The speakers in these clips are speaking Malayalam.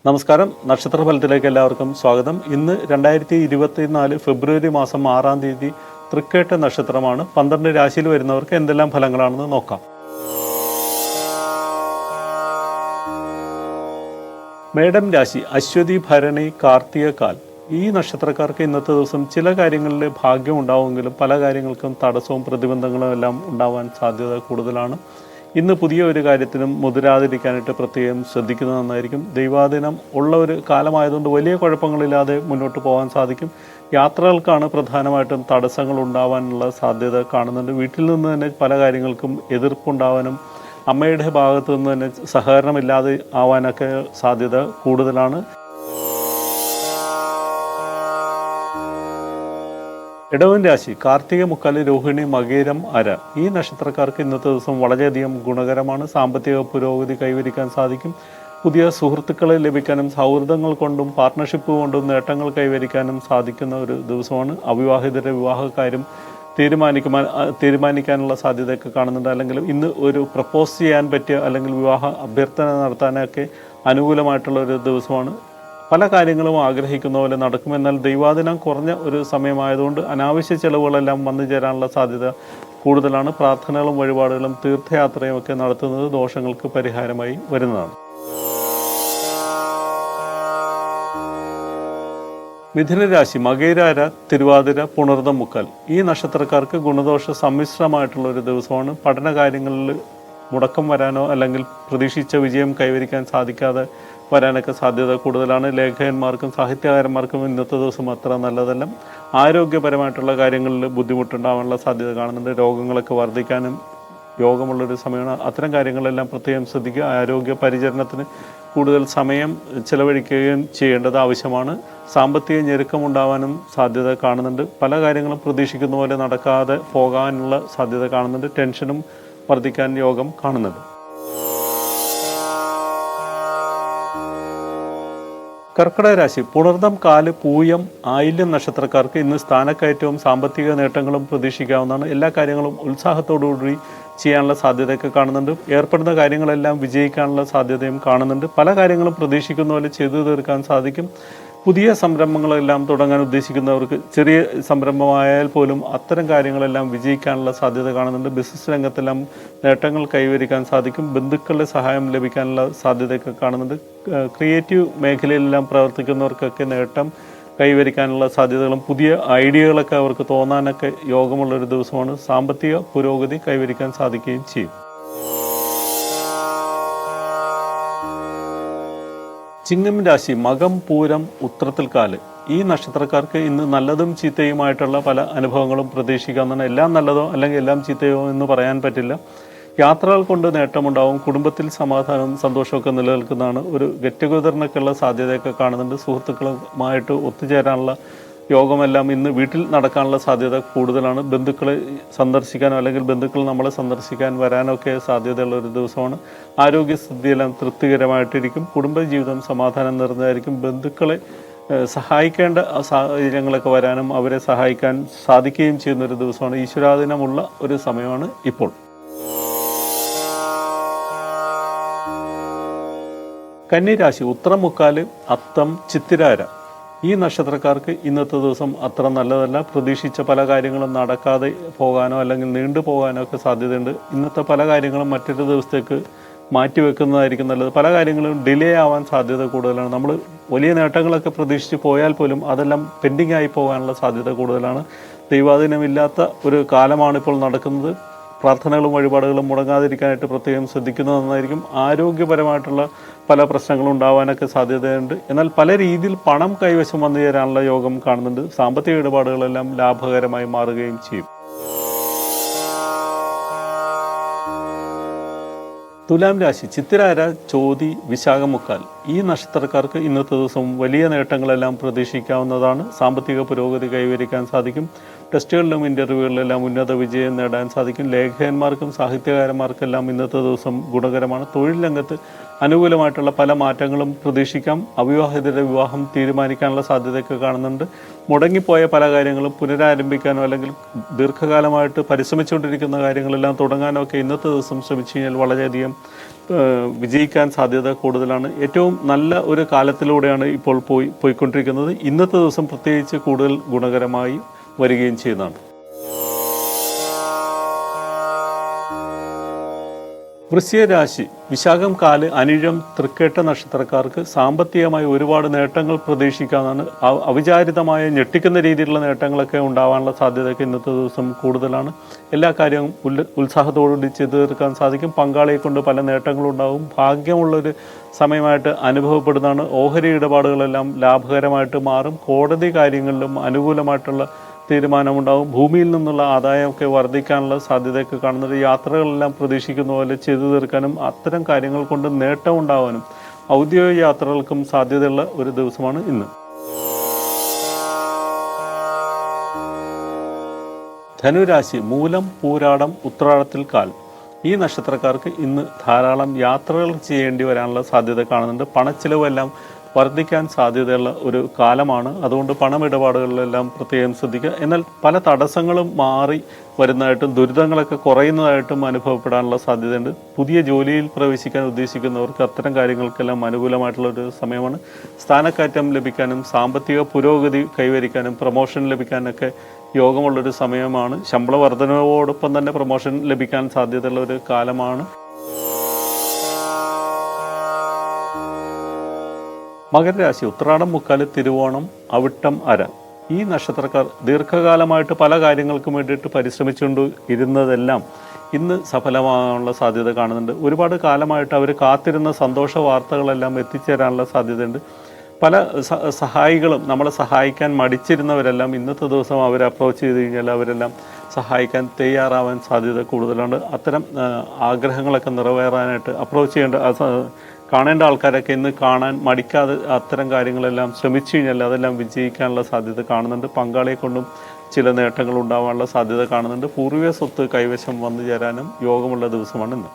നമസ്കാരം. നക്ഷത്രഫലത്തിലേക്ക് എല്ലാവർക്കും സ്വാഗതം. ഇന്ന് 2024 ഫെബ്രുവരി മാസം 6-ാം തീയതി തൃക്കേട്ട നക്ഷത്രമാണ്. 12 രാശിയിൽ വരുന്നവർക്ക് എന്തെല്ലാം ഫലങ്ങളാണെന്ന് നോക്കാം. മേടം രാശി അശ്വതി, ഭരണി, കാർത്തിക, കാൽ. ഈ നക്ഷത്രക്കാർക്ക് ഇന്നത്തെ ദിവസം ചില കാര്യങ്ങളിൽ ഭാഗ്യം ഉണ്ടാവുമെങ്കിലും പല കാര്യങ്ങൾക്കും തടസ്സവും പ്രതിബന്ധങ്ങളും എല്ലാം ഉണ്ടാവാൻ സാധ്യത കൂടുതലാണ്. ഇന്ന് പുതിയ ഒരു കാര്യത്തിനും മുതിരാതിരിക്കാനായിട്ട് പ്രത്യേകം ശ്രദ്ധിക്കുന്നത് നന്നായിരിക്കും. ദൈവാധീനം ഉള്ള ഒരു കാലമായതുകൊണ്ട് വലിയ കുഴപ്പങ്ങളില്ലാതെ മുന്നോട്ട് പോകാൻ സാധിക്കും. യാത്രകൾക്കാണ് പ്രധാനമായിട്ടും തടസ്സങ്ങൾ ഉണ്ടാവാനുള്ള സാധ്യത കാണുന്നുണ്ട്. വീട്ടിൽ നിന്ന് തന്നെ പല കാര്യങ്ങൾക്കും എതിർപ്പുണ്ടാവാനും അമ്മയുടെ ഭാഗത്തു നിന്ന് തന്നെ സഹകരണമില്ലാതെ ആവാനൊക്കെ സാധ്യത കൂടുതലാണ്. ഇടവൻ രാശി കാർത്തിക, മുക്കാല്, രോഹിണി, മകേരം, അര. ഈ നക്ഷത്രക്കാർക്ക് ഇന്നത്തെ ദിവസം വളരെയധികം ഗുണകരമാണ്. സാമ്പത്തിക പുരോഗതി കൈവരിക്കാൻ സാധിക്കും. പുതിയ സുഹൃത്തുക്കളെ ലഭിക്കാനും സൗഹൃദങ്ങൾ കൊണ്ടും പാർട്ട്ണർഷിപ്പ് കൊണ്ടും നേട്ടങ്ങൾ കൈവരിക്കാനും സാധിക്കുന്ന ഒരു ദിവസമാണ്. അവിവാഹിതരുടെ വിവാഹക്കാര്യം തീരുമാനിക്കാനുള്ള സാധ്യതയൊക്കെ കാണുന്നുണ്ട്. അല്ലെങ്കിൽ ഇന്ന് ഒരു പ്രപ്പോസ് ചെയ്യാൻ പറ്റിയ അല്ലെങ്കിൽ വിവാഹ അഭ്യർത്ഥന നടത്താനൊക്കെ അനുകൂലമായിട്ടുള്ള ഒരു ദിവസമാണ്. പല കാര്യങ്ങളും ആഗ്രഹിക്കുന്ന പോലെ നടക്കുമെന്നാൽ ദൈവാധീനം കുറഞ്ഞ ഒരു സമയമായതുകൊണ്ട് അനാവശ്യ ചെലവുകളെല്ലാം വന്നു ചേരാനുള്ള സാധ്യത കൂടുതലാണ്. പ്രാർത്ഥനകളും വഴിപാടുകളും തീർത്ഥയാത്രയും ഒക്കെ നടത്തുന്നത് ദോഷങ്ങൾക്ക് പരിഹാരമായി വരുന്നതാണ്. മിഥുനരാശി മകേര, തിരുവാതിര, പുണർദം, മുക്കാൽ. ഈ നക്ഷത്രക്കാർക്ക് ഗുണദോഷ സമ്മിശ്രമായിട്ടുള്ള ഒരു ദിവസമാണ്. പഠന കാര്യങ്ങളിൽ മുടക്കം വരാനോ അല്ലെങ്കിൽ പ്രതീക്ഷിച്ച വിജയം കൈവരിക്കാൻ സാധിക്കാതെ വരാനൊക്കെ സാധ്യത കൂടുതലാണ്. ലേഖകന്മാർക്കും സാഹിത്യകാരന്മാർക്കും ഇന്നത്തെ ദിവസം അത്ര നല്ലതല്ല. ആരോഗ്യപരമായിട്ടുള്ള കാര്യങ്ങളിൽ ബുദ്ധിമുട്ടുണ്ടാകാനുള്ള സാധ്യത കാണുന്നുണ്ട്. രോഗങ്ങളൊക്കെ വർദ്ധിക്കാനും യോഗമുള്ളൊരു സമയമാണ്. അത്തരം കാര്യങ്ങളെല്ലാം പ്രത്യേകം ശ്രദ്ധിക്കുക. ആരോഗ്യ പരിചരണത്തിന് കൂടുതൽ സമയം ചെലവഴിക്കുകയും ചെയ്യേണ്ടത് ആവശ്യമാണ്. സാമ്പത്തിക ഞെരുക്കമുണ്ടാവാനും സാധ്യത കാണുന്നുണ്ട്. പല കാര്യങ്ങളും പ്രതീക്ഷിക്കുന്ന പോലെ നടക്കാതെ പോകാനുള്ള സാധ്യത കാണുന്നുണ്ട്. ടെൻഷനും വർദ്ധിക്കാൻ യോഗം കാണുന്നുണ്ട്. കർക്കിടക രാശി പുണർദം, കാല്, പൂയം, ആയില്യം നക്ഷത്രക്കാർക്ക് ഇന്ന് സ്ഥാനക്കയറ്റവും സാമ്പത്തിക നേട്ടങ്ങളും പ്രതീക്ഷിക്കാവുന്നതാണ്. എല്ലാ കാര്യങ്ങളും ഉത്സാഹത്തോടുകൂടി ചെയ്യാനുള്ള സാധ്യതയൊക്കെ കാണുന്നുണ്ട്. ഏർപ്പെടുന്ന കാര്യങ്ങളെല്ലാം വിജയിക്കാനുള്ള സാധ്യതയും കാണുന്നുണ്ട്. പല കാര്യങ്ങളും പ്രതീക്ഷിക്കുന്ന പോലെ ചെയ്തു തീർക്കാൻ സാധിക്കും. പുതിയ സംരംഭങ്ങളെല്ലാം തുടങ്ങാൻ ഉദ്ദേശിക്കുന്നവർക്ക് ചെറിയ സംരംഭമായാൽ പോലും അത്തരം കാര്യങ്ങളെല്ലാം വിജയിക്കാനുള്ള സാധ്യത കാണുന്നുണ്ട്. ബിസിനസ് രംഗത്തെല്ലാം നേട്ടങ്ങൾ കൈവരിക്കാൻ സാധിക്കും. ബന്ധുക്കളുടെ സഹായം ലഭിക്കാനുള്ള സാധ്യതയൊക്കെ കാണുന്നുണ്ട്. ക്രിയേറ്റീവ് മേഖലയിലെല്ലാം പ്രവർത്തിക്കുന്നവർക്കൊക്കെ നേട്ടം കൈവരിക്കാനുള്ള സാധ്യതകളും പുതിയ ഐഡിയകളൊക്കെ അവർക്ക് തോന്നാനൊക്കെ യോഗമുള്ളൊരു ദിവസമാണ്. സാമ്പത്തിക പുരോഗതി കൈവരിക്കാൻ സാധിക്കുകയും ചെയ്യും. ചിങ്ങം രാശി മകം, പൂരം, ഉത്രത്തിൽ, കാല്. ഈ നക്ഷത്രക്കാർക്ക് ഇന്ന് നല്ലതും ചീത്തയുമായിട്ടുള്ള പല അനുഭവങ്ങളും പ്രതീക്ഷിക്കാവുന്നതാണ്. എല്ലാം നല്ലതോ അല്ലെങ്കിൽ എല്ലാം ചീത്തയോ എന്ന് പറയാൻ പറ്റില്ല. യാത്രകൾ കൊണ്ട് നേട്ടമുണ്ടാവും. കുടുംബത്തിൽ സമാധാനവും സന്തോഷമൊക്കെ നിലനിൽക്കുന്നതാണ്. ഒരു ഗെറ്റ് ടുഗദറിനൊക്കെയുള്ള സാധ്യതയൊക്കെ കാണുന്നുണ്ട്. സുഹൃത്തുക്കളുമായിട്ട് ഒത്തുചേരാനുള്ള യോഗമെല്ലാം ഇന്ന് വീട്ടിൽ നടക്കാനുള്ള സാധ്യത കൂടുതലാണ്. ബന്ധുക്കളെ സന്ദർശിക്കാനോ അല്ലെങ്കിൽ ബന്ധുക്കൾ നമ്മളെ സന്ദർശിക്കാൻ വരാനൊക്കെ സാധ്യതയുള്ള ഒരു ദിവസമാണ്. ആരോഗ്യസ്ഥിതിയെല്ലാം തൃപ്തികരമായിട്ടിരിക്കും. കുടുംബജീവിതം സമാധാനം നിറഞ്ഞതായിരിക്കും. ബന്ധുക്കളെ സഹായിക്കേണ്ട സാഹചര്യങ്ങളൊക്കെ വരാനും അവരെ സഹായിക്കാൻ സാധിക്കുകയും ചെയ്യുന്ന ഒരു ദിവസമാണ്. ഈശ്വരാധീനമുള്ള ഒരു സമയമാണ് ഇപ്പോൾ. കന്നിരാശി ഉത്രം, മുക്കാല്, അത്തം, ചിത്തിരാര. ഈ നക്ഷത്രക്കാർക്ക് ഇന്നത്തെ ദിവസം അത്ര നല്ലതല്ല. പ്രതീക്ഷിച്ച പല കാര്യങ്ങളും നടക്കാതെ പോകാനോ അല്ലെങ്കിൽ നീണ്ടു പോകാനോ ഒക്കെ സാധ്യതയുണ്ട്. ഇന്നത്തെ പല കാര്യങ്ങളും മറ്റൊരു ദിവസത്തേക്ക് മാറ്റിവെക്കുന്നതായിരിക്കും നല്ലത്. പല കാര്യങ്ങളും ഡിലേ ആവാൻ സാധ്യത കൂടുതലാണ്. നമ്മൾ വലിയ നേട്ടങ്ങളൊക്കെ പ്രതീക്ഷിച്ച് പോയാൽ പോലും അതെല്ലാം പെൻഡിങ് ആയി പോകാനുള്ള സാധ്യത കൂടുതലാണ്. ദൈവാധീനമില്ലാത്ത ഒരു കാലമാണ് ഇപ്പോൾ നടക്കുന്നത്. പ്രാർത്ഥനകളും വഴിപാടുകളും മുടങ്ങാതിരിക്കാനായിട്ട് പ്രത്യേകം ശ്രദ്ധിക്കുന്നത് നന്നായിരിക്കും. ആരോഗ്യപരമായിട്ടുള്ള പല പ്രശ്നങ്ങളും ഉണ്ടാവാനൊക്കെ സാധ്യതയുണ്ട്. എന്നാൽ പല രീതിയിൽ പണം കൈവശം വന്നു ചേരാനുള്ള യോഗം കാണുന്നുണ്ട്. സാമ്പത്തിക ഇടപാടുകളെല്ലാം ലാഭകരമായി മാറുകയും ചെയ്യും. തുലാം രാശി ചിത്തിരാര, ചോതി, വിശാഖം, മുക്കാൽ. ഈ നക്ഷത്രക്കാർക്ക് ഇന്നത്തെ ദിവസം വലിയ നേട്ടങ്ങളെല്ലാം പ്രതീക്ഷിക്കാവുന്നതാണ്. സാമ്പത്തിക പുരോഗതി കൈവരിക്കാൻ സാധിക്കും. ടെസ്റ്റുകളിലും ഇൻ്റർവ്യൂകളിലെല്ലാം ഉന്നത വിജയം നേടാൻ സാധിക്കും. ലേഖകന്മാർക്കും സാഹിത്യകാരന്മാർക്കെല്ലാം ഇന്നത്തെ ദിവസം ഗുണകരമാണ്. തൊഴിൽ രംഗത്ത് അനുകൂലമായിട്ടുള്ള പല മാറ്റങ്ങളും പ്രതീക്ഷിക്കാം. അവിവാഹിതരുടെ വിവാഹം തീരുമാനിക്കാനുള്ള സാധ്യതയൊക്കെ കാണുന്നുണ്ട്. മുടങ്ങിപ്പോയ പല കാര്യങ്ങളും പുനരാരംഭിക്കാനോ അല്ലെങ്കിൽ ദീർഘകാലമായിട്ട് പരിശ്രമിച്ചുകൊണ്ടിരിക്കുന്ന കാര്യങ്ങളെല്ലാം തുടങ്ങാനോ ഒക്കെ ഇന്നത്തെ ദിവസം ശ്രമിച്ചു കഴിഞ്ഞാൽ വളരെയധികം വിജയിക്കാൻ സാധ്യത കൂടുതലാണ്. ഏറ്റവും നല്ല ഒരു കാലത്തിലൂടെയാണ് ഇപ്പോൾ പോയിക്കൊണ്ടിരിക്കുന്നത്. ഇന്നത്തെ ദിവസം പ്രത്യേകിച്ച് കൂടുതൽ ഗുണകരമായി വരികയും ചെയ്യുന്നതാണ്. വൃശ്ചിക രാശി, വിശാഖം, കാല്, അനിഴം, തൃക്കേട്ട നക്ഷത്രക്കാർക്ക് സാമ്പത്തികമായി ഒരുപാട് നേട്ടങ്ങൾ പ്രതീക്ഷിക്കാവുന്നതാണ്. അവിചാരിതമായ ഞെട്ടിക്കുന്ന രീതിയിലുള്ള നേട്ടങ്ങളൊക്കെ ഉണ്ടാവാനുള്ള സാധ്യതയൊക്കെ ഇന്നത്തെ ദിവസം കൂടുതലാണ്. എല്ലാ കാര്യവും ഉത്സാഹത്തോടുകൂടി ചെയ്തു തീർക്കാൻ സാധിക്കും. പങ്കാളിയെ കൊണ്ട് പല നേട്ടങ്ങളുണ്ടാവും. ഭാഗ്യമുള്ളൊരു സമയമായിട്ട് അനുഭവപ്പെടുന്നതാണ്. ഓഹരി ഇടപാടുകളെല്ലാം ലാഭകരമായിട്ട് മാറും. കോടതി കാര്യങ്ങളിലും അനുകൂലമായിട്ടുള്ള തീരുമാനമുണ്ടാകും. ഭൂമിയിൽ നിന്നുള്ള ആദായമൊക്കെ വർദ്ധിക്കാനുള്ള സാധ്യതയൊക്കെ കാണുന്നത്. യാത്രകളെല്ലാം പ്രതീക്ഷിക്കുന്ന പോലെ ചെയ്തു തീർക്കാനും അത്തരം കാര്യങ്ങൾ കൊണ്ട് നേട്ടം ഉണ്ടാവാനും ഔദ്യോഗിക യാത്രകൾക്കും സാധ്യതയുള്ള ഒരു ദിവസമാണ് ഇന്ന്. ധനുരാശി, മൂലം, പൂരാടം, ഉത്രാടത്തിൽ കാൽ. ഈ നക്ഷത്രക്കാർക്ക് ഇന്ന് ധാരാളം യാത്രകൾ ചെയ്യേണ്ടി വരാനുള്ള സാധ്യത കാണുന്നുണ്ട്. പണച്ചിലവെല്ലാം വർദ്ധിക്കാൻ സാധ്യതയുള്ള ഒരു കാലമാണ്. അതുകൊണ്ട് പണമിടപാടുകളിലെല്ലാം പ്രത്യേകം ശ്രദ്ധിക്കുക. എന്നാൽ പല തടസ്സങ്ങളും മാറി വരുന്നതായിട്ടും ദുരിതങ്ങളൊക്കെ കുറയുന്നതായിട്ടും അനുഭവപ്പെടാനുള്ള സാധ്യതയുണ്ട്. പുതിയ ജോലിയിൽ പ്രവേശിക്കാൻ ഉദ്ദേശിക്കുന്നവർക്ക് അത്തരം കാര്യങ്ങൾക്കെല്ലാം അനുകൂലമായിട്ടുള്ള ഒരു സമയമാണ്. സ്ഥാനക്കയറ്റം ലഭിക്കാനും സാമ്പത്തിക പുരോഗതി കൈവരിക്കാനും പ്രൊമോഷൻ ലഭിക്കാനൊക്കെ യോഗമുള്ളൊരു സമയമാണ്. ശമ്പള വർധനയോടൊപ്പം തന്നെ പ്രൊമോഷൻ ലഭിക്കാൻ സാധ്യതയുള്ള ഒരു കാലമാണ്. മകരരാശി, ഉത്രാടം, മുക്കാല്, തിരുവോണം, അവിട്ടം, അര. ഈ നക്ഷത്രക്കാർ ദീർഘകാലമായിട്ട് പല കാര്യങ്ങൾക്കും വേണ്ടിയിട്ട് പരിശ്രമിച്ചുകൊണ്ട് ഇരുന്നതെല്ലാം ഇന്ന് സഫലമാകാനുള്ള സാധ്യത കാണുന്നുണ്ട്. ഒരുപാട് കാലമായിട്ട് അവർ കാത്തിരുന്ന സന്തോഷ വാർത്തകളെല്ലാം എത്തിച്ചേരാനുള്ള സാധ്യതയുണ്ട്. പല സഹായികളും നമ്മളെ സഹായിക്കാൻ മടിച്ചിരുന്നവരെല്ലാം ഇന്നത്തെ ദിവസം അവരെ അപ്രോച്ച് ചെയ്ത് കഴിഞ്ഞാൽ അവരെല്ലാം സഹായിക്കാൻ തയ്യാറാവാൻ സാധ്യത കൂടുതലാണ്. അത്തരം ആഗ്രഹങ്ങളൊക്കെ നിറവേറാനായിട്ട് അപ്രോച്ച് കാണേണ്ട ആൾക്കാരൊക്കെ ഇന്ന് കാണാൻ മടിക്കാതെ അത്തരം കാര്യങ്ങളെല്ലാം ശ്രമിച്ചു കഴിഞ്ഞാൽ അതെല്ലാം വിജയിക്കാനുള്ള സാധ്യത കാണുന്നുണ്ട്. പങ്കാളിയെ കൊണ്ടും ചില നേട്ടങ്ങൾ ഉണ്ടാവാനുള്ള സാധ്യത കാണുന്നുണ്ട്. പൂർവിക സ്വത്ത് കൈവശം വന്നു ചേരാനും യോഗമുള്ള ദിവസമാണ് ഇന്ന്.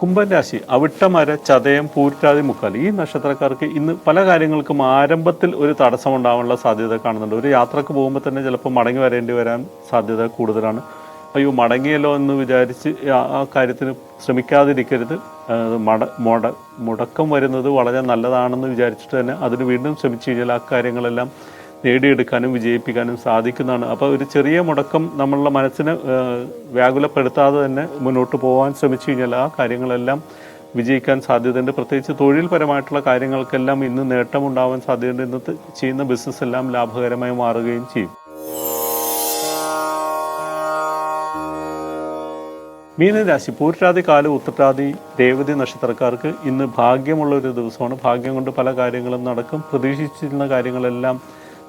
കുംഭൻ രാശി, അവിട്ടം, അര, ചതയം, പൂരിട്ടാതി, മുക്കാൽ. ഈ നക്ഷത്രക്കാർക്ക് ഇന്ന് പല കാര്യങ്ങൾക്കും ആരംഭത്തിൽ ഒരു തടസ്സമുണ്ടാവാനുള്ള സാധ്യത കാണുന്നുണ്ട്. ഒരു യാത്രക്ക് പോകുമ്പോൾ തന്നെ ചിലപ്പോൾ മടങ്ങി വരേണ്ടി വരാൻ സാധ്യത കൂടുതലാണ്. അയ്യോ, മടങ്ങിയല്ലോ എന്ന് വിചാരിച്ച് ആ കാര്യത്തിന് ശ്രമിക്കാതിരിക്കരുത്. മുടക്കം വരുന്നത് വളരെ നല്ലതാണെന്ന് വിചാരിച്ചിട്ട് തന്നെ അതിന് വീണ്ടും ശ്രമിച്ചു കഴിഞ്ഞാൽ ആ കാര്യങ്ങളെല്ലാം നേടിയെടുക്കാനും വിജയിപ്പിക്കാനും സാധിക്കുന്നതാണ്. അപ്പോൾ ഒരു ചെറിയ മുടക്കം നമ്മളുടെ മനസ്സിനെ വ്യാകുലപ്പെടുത്താതെ തന്നെ മുന്നോട്ട് പോകാൻ ശ്രമിച്ചു കഴിഞ്ഞാൽ ആ കാര്യങ്ങളെല്ലാം വിജയിക്കാൻ സാധ്യതയുണ്ട്. പ്രത്യേകിച്ച് തൊഴിൽപരമായിട്ടുള്ള കാര്യങ്ങൾക്കെല്ലാം ഇന്ന് നേട്ടമുണ്ടാവാൻ സാധ്യതയുണ്ട്. ഇന്നത്തെ ചെയ്യുന്ന ബിസിനസ് എല്ലാം ലാഭകരമായി മാറുകയും ചെയ്യും. മീനരാശി, പൂരിട്ടാതി, കാല്, ഉത്രട്ടാതി, രേവതി നക്ഷത്രക്കാർക്ക് ഇന്ന് ഭാഗ്യമുള്ള ഒരു ദിവസമാണ്. ഭാഗ്യം കൊണ്ട് പല കാര്യങ്ങളും നടക്കും. പ്രതീക്ഷിച്ചിരുന്ന കാര്യങ്ങളെല്ലാം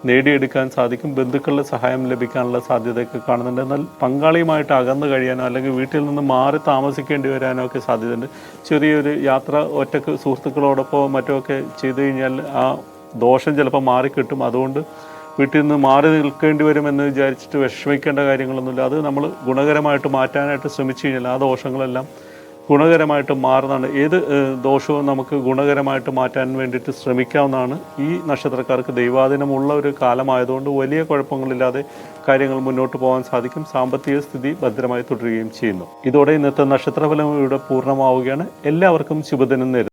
നേടിയെടുക്കാൻ സാധിക്കും. ബന്ധുക്കളുടെ സഹായം ലഭിക്കാനുള്ള സാധ്യതയൊക്കെ കാണുന്നുണ്ട്. എന്നാൽ പങ്കാളിയുമായിട്ട് അകന്നു കഴിയാനോ അല്ലെങ്കിൽ വീട്ടിൽ നിന്ന് മാറി താമസിക്കേണ്ടി വരാനോ ഒക്കെ സാധ്യതയുണ്ട്. ചെറിയൊരു യാത്ര ഒറ്റക്ക് സുഹൃത്തുക്കളോടൊപ്പം മറ്റുമൊക്കെ ചെയ്തു കഴിഞ്ഞാൽ ആ ദോഷം ചിലപ്പോൾ മാറിക്കിട്ടും. അതുകൊണ്ട് വീട്ടിൽ നിന്ന് മാറി നിൽക്കേണ്ടി വരുമെന്ന് വിചാരിച്ചിട്ട് വിഷമിക്കേണ്ട കാര്യങ്ങളൊന്നുമില്ല. അത് നമ്മൾ ഗുണകരമായിട്ട് മാറ്റാനായിട്ട് ശ്രമിച്ചു കഴിഞ്ഞാൽ ആ ദോഷങ്ങളെല്ലാം ഗുണകരമായിട്ട് മാറുന്നതാണ്. ഏത് ദോഷവും നമുക്ക് ഗുണകരമായിട്ട് മാറ്റാൻ വേണ്ടിയിട്ട് ശ്രമിക്കാവുന്നതാണ്. ഈ നക്ഷത്രക്കാർക്ക് ദൈവാധീനമുള്ള ഒരു കാലമായതുകൊണ്ട് വലിയ കുഴപ്പങ്ങളില്ലാതെ കാര്യങ്ങൾ മുന്നോട്ട് പോകാൻ സാധിക്കും. സാമ്പത്തിക സ്ഥിതി ഭദ്രമായി തുടരുകയും ചെയ്യുന്നു. ഇതോടെ ഇന്നത്തെ നക്ഷത്രഫലം ഇവിടെ പൂർണ്ണമാവുകയാണ്. എല്ലാവർക്കും ശുഭദിനം നേരുന്നു.